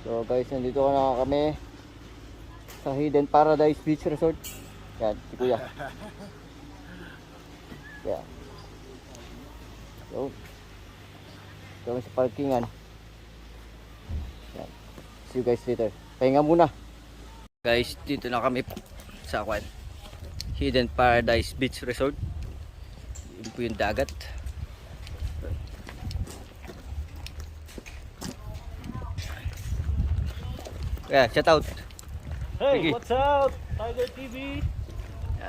So guys, nandito na kami sa Hidden Paradise Beach Resort. Yan, si Kuya. Yan. So, kami sa parkingan. Yan. See you guys later. Pahinga muna. Guys, dito na kami sa Hidden Paradise Beach Resort. Yun po yung dagat. Yeah, shout out. Hey, Sige. what's up? Tiger TV.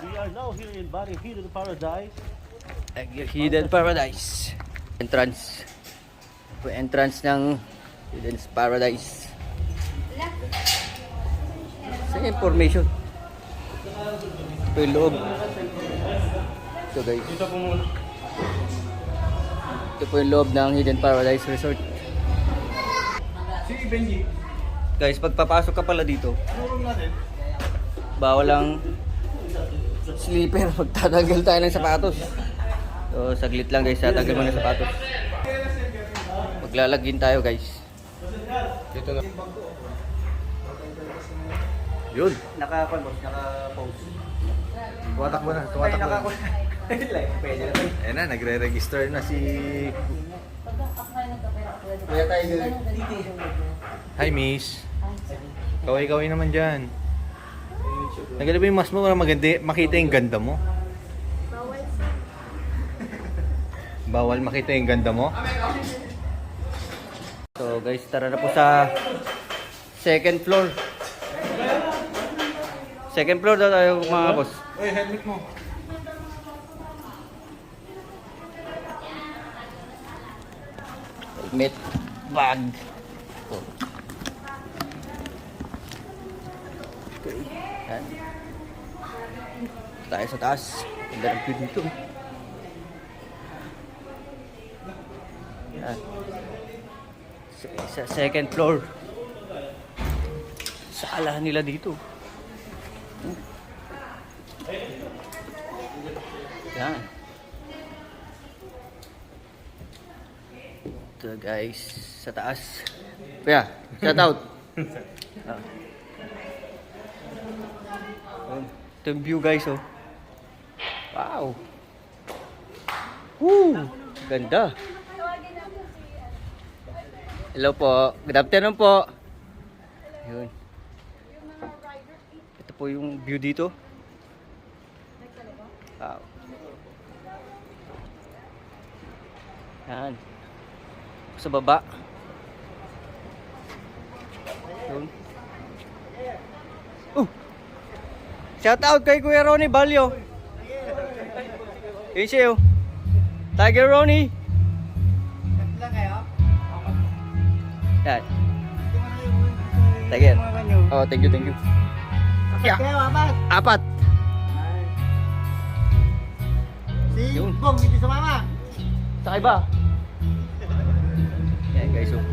We are now here in Bari Hidden Paradise. Hidden Paradise. Entrance. Ito yung entrance ng Hidden Paradise. Sa information. Ito yung loob. Ito guys. Ito po yung loob ng Hidden Paradise Resort. Si Benji. Guys, pagpapasok ka pala dito, bawal ang sleeper. Magtatanggal tayo ng sapatos. So, saglit lang guys, tatanggal mo ng sapatos. Maglalagin tayo guys. Dito na. Yun. Naka-pause. Tumatak mo na. Pwede na tayo. Ayan na, nagre-register na si... Kaya tayo Hi, miss. Kaway-kaway naman dyan. Naganda ba yung mas mo para maganda, makita yung ganda mo? Bawal makita yung ganda mo? So guys, tara na po sa second floor. Second floor daw tayo mga boss. Uy, helmet mo. Helmet, bag. So. Okay. Yan. Tayo sa taas. Ganda ng view dito. Yan. Sa second floor. Sala nila dito. Yan. Ito guys, sa taas. Kuya, shout out. Ito yung view guys oh. Wow. Woo! Ganda. Hello po. Good afternoon po. Yun. Ito po yung view dito. Wow. Yan. Sa baba. Yun. Shout out kay Kuya Ronnie Balyo. Yun siya. Tiger Ronnie. Yan. Tiger. Oh, thank you, thank you. Yeah. Apat. Si Yun. Bong hindi sumama. Sa iba. Yan guys, oh.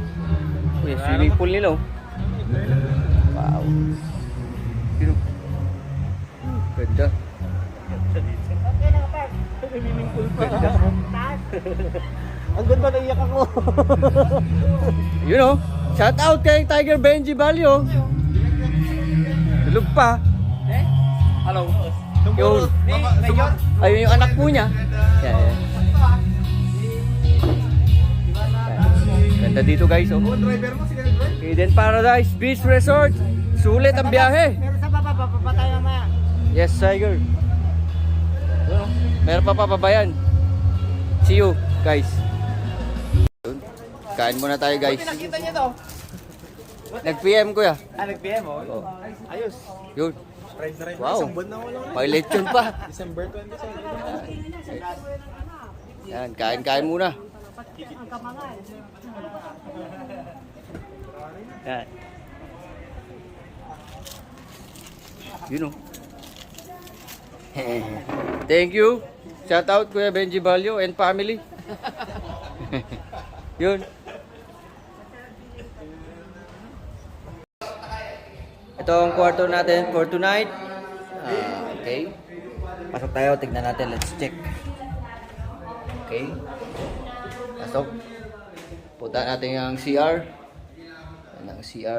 Uy, swimming pool nila, oh. Wow. Yun, oh. Ganda. Ganda. Ang ganda, naiyak ako. Yun, oh. Shout out kay Tiger Benji Balyo. Tulog pa. Hello. Yung, ayun yung anak po niya. Yan, yan. Ganda dito guys, oh. Driver mo, sige driver. Hidden Paradise Beach Resort. Sulit ang biyahe. Meron sa baba, papapatay mamaya. Yes, Tiger. Yun, oh. Meron pa papabayan. See you, guys. Yun. Kain muna tayo, guys. Nakita niyo to? Nag-PM ko ya. Nag-PM mo? Oh. Ayos. Yun. Ride na ride. Wow. Isang buwan na wala. Pilot yun pa. December 27. Yan, kain muna. Yan. Yun oh. Thank you. Shout out Kuya Benji Balyo and family. Yun. Ito ang kwarto natin for tonight. Okay. Pasok tayo, tignan natin. Let's check. Okay. Pasok. Punta natin ang CR. Yan ang CR.